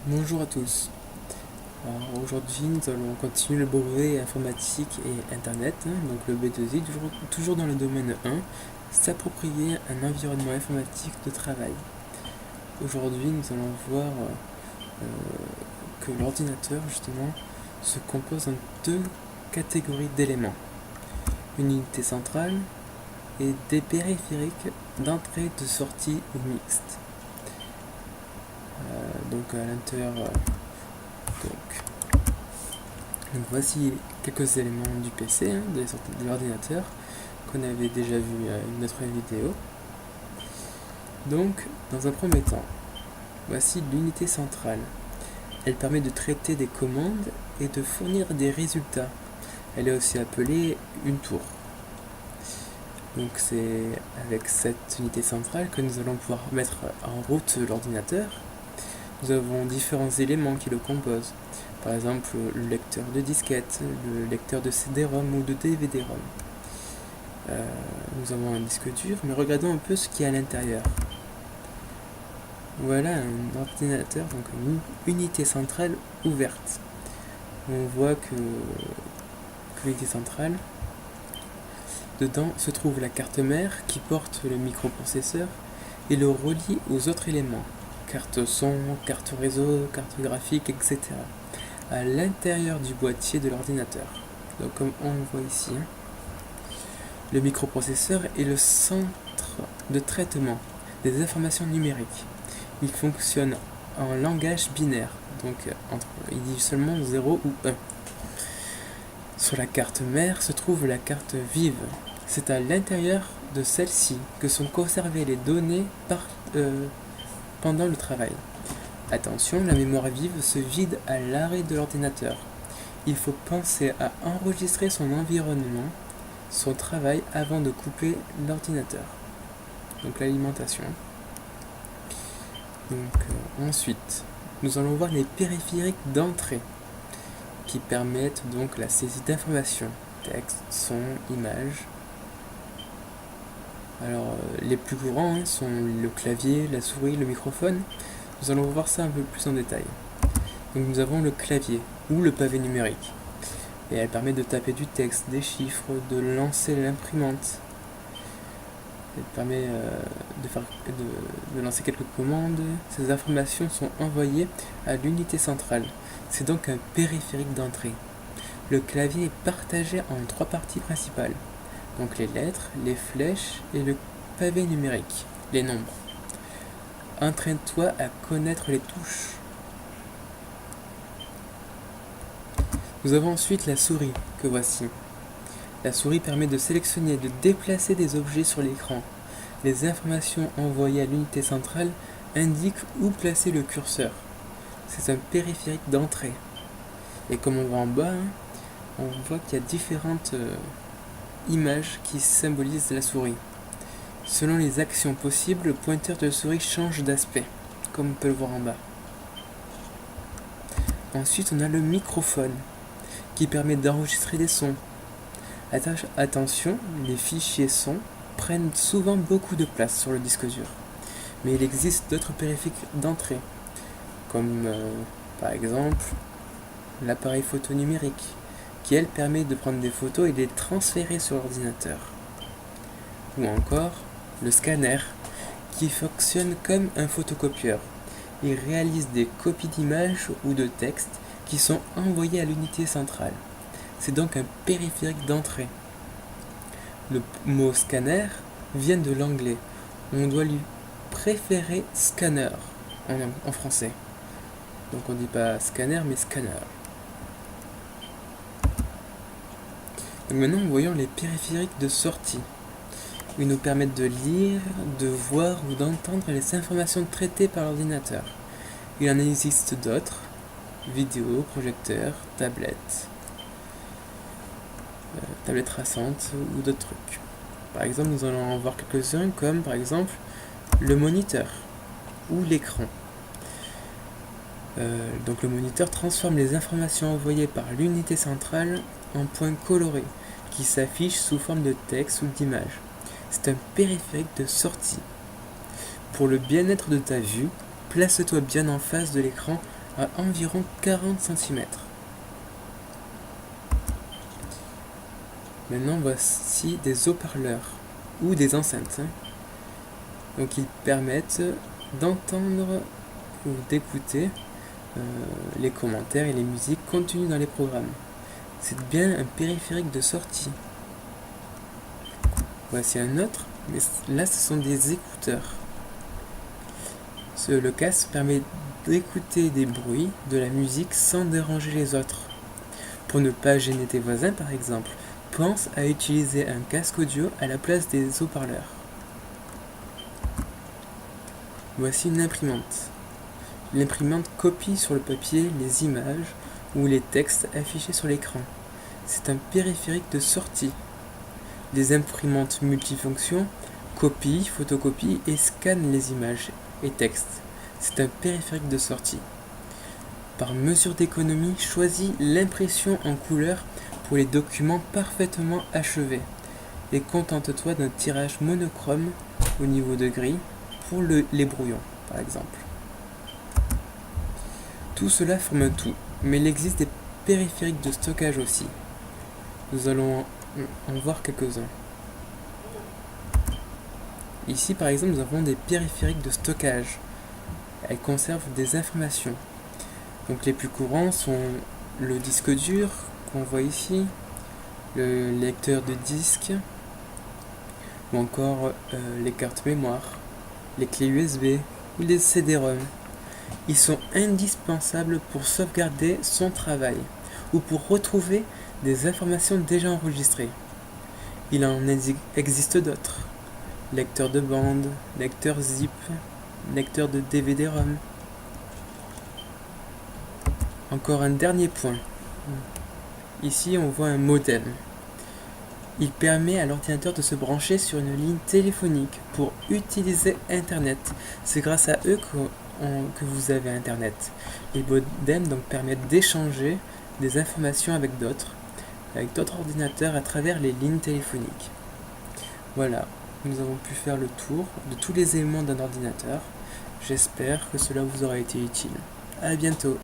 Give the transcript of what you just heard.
Bonjour à tous. Alors aujourd'hui, nous allons continuer le brevet informatique et internet, donc le B2I, toujours dans le domaine 1, s'approprier un environnement informatique de travail. Aujourd'hui, nous allons voir que l'ordinateur, justement, se compose en deux catégories d'éléments. Une unité centrale et des périphériques d'entrée et de sortie ou mixtes. Donc à l'intérieur donc voici quelques éléments du PC, de l'ordinateur, qu'on avait déjà vu à une autre vidéo. Donc, dans un premier temps, voici l'unité centrale. Elle permet de traiter des commandes et de fournir des résultats. Elle est aussi appelée une tour. Donc c'est avec cette unité centrale que nous allons pouvoir mettre en route l'ordinateur. Nous avons différents éléments qui le composent. Par exemple, le lecteur de disquette, le lecteur de CD-ROM ou de DVD-ROM. Nous avons un disque dur, mais regardons un peu ce qu'il y a à l'intérieur. Voilà un ordinateur, donc une unité centrale ouverte. On voit que l'unité centrale, dedans se trouve la carte mère qui porte le microprocesseur et le relie aux autres éléments. Carte son, carte réseau, carte graphique, etc. à l'intérieur du boîtier de l'ordinateur. Donc comme on le voit ici, le microprocesseur est le centre de traitement des informations numériques. Il fonctionne en langage binaire, donc il dit seulement 0 ou 1. Sur la carte mère se trouve la carte vive. C'est à l'intérieur de celle-ci que sont conservées les données pendant le travail. Attention, la mémoire vive se vide à l'arrêt de l'ordinateur. Il faut penser à enregistrer son environnement, son travail avant de couper l'ordinateur. Donc l'alimentation. Donc ensuite, nous allons voir les périphériques d'entrée qui permettent donc la saisie d'informations, texte, son, images. Alors les plus courants sont le clavier, la souris, le microphone. Nous allons voir ça un peu plus en détail. Donc nous avons le clavier ou le pavé numérique. Et elle permet de taper du texte, des chiffres, de lancer l'imprimante. Elle permet de lancer quelques commandes. Ces informations sont envoyées à l'unité centrale. C'est donc un périphérique d'entrée. Le clavier est partagé en trois parties principales. Donc les lettres, les flèches et le pavé numérique, les nombres. Entraîne-toi à connaître les touches. Nous avons ensuite la souris, que voici. La souris permet de sélectionner et de déplacer des objets sur l'écran. Les informations envoyées à l'unité centrale indiquent où placer le curseur. C'est un périphérique d'entrée. Et comme on voit en bas, on voit qu'il y a différentes images qui symbolisent la souris. Selon les actions possibles, le pointeur de la souris change d'aspect, comme on peut le voir en bas. Ensuite, on a le microphone, qui permet d'enregistrer des sons. Attention, les fichiers sons prennent souvent beaucoup de place sur le disque dur. Mais il existe d'autres périphériques d'entrée, comme par exemple l'appareil photo numérique, qui elle permet de prendre des photos et de les transférer sur l'ordinateur. Ou encore le scanner, qui fonctionne comme un photocopieur. Il réalise des copies d'images ou de textes qui sont envoyés à l'unité centrale. C'est donc un périphérique d'entrée. Le mot scanner vient de l'anglais. On doit lui préférer scanner en français. Donc on ne dit pas scanner mais scanner. Donc maintenant voyons les périphériques de sortie. Ils nous permettent de lire, de voir ou d'entendre les informations traitées par l'ordinateur. Il en existe d'autres, vidéo, projecteur, tablette traçante ou d'autres trucs. Par exemple, nous allons en voir quelques-uns comme par exemple le moniteur ou l'écran. Donc le moniteur transforme les informations envoyées par l'unité centrale en points colorés qui s'affichent sous forme de texte ou d'image. C'est un périphérique de sortie. Pour le bien-être de ta vue, place-toi bien en face de l'écran à environ 40 cm. Maintenant, voici des haut-parleurs ou des enceintes. Donc, ils permettent d'entendre ou d'écouter les commentaires et les musiques contenues dans les programmes. C'est bien un périphérique de sortie. Voici un autre, mais là, ce sont des écouteurs. Le casque permet d'écouter des bruits, de la musique sans déranger les autres. Pour ne pas gêner tes voisins, par exemple, pense à utiliser un casque audio à la place des haut-parleurs. Voici une imprimante. L'imprimante copie sur le papier les images ou les textes affichés sur l'écran. C'est un périphérique de sortie. Les imprimantes multifonctions copient, photocopient et scannent les images et textes. C'est un périphérique de sortie. Par mesure d'économie, choisis l'impression en couleur pour les documents parfaitement achevés et contente-toi d'un tirage monochrome au niveau de gris pour les brouillons, par exemple. Tout cela forme un tout, mais il existe des périphériques de stockage aussi. Nous allons en voir quelques-uns. Ici, par exemple, nous avons des périphériques de stockage. Elles conservent des informations. Donc les plus courants sont le disque dur qu'on voit ici, le lecteur de disque, ou encore les cartes mémoire, les clés USB ou les CD-ROM. Ils sont indispensables pour sauvegarder son travail ou pour retrouver des informations déjà enregistrées. Il en existe d'autres. Lecteur de bande, lecteur zip, lecteur de DVD-ROM. Encore un dernier point. Ici, on voit un modem. Il permet à l'ordinateur de se brancher sur une ligne téléphonique pour utiliser Internet. C'est grâce à eux que vous avez Internet. Les modems donc permettent d'échanger des informations avec d'autres ordinateurs à travers les lignes téléphoniques. Voilà, nous avons pu faire le tour de tous les éléments d'un ordinateur. J'espère que cela vous aura été utile. À bientôt.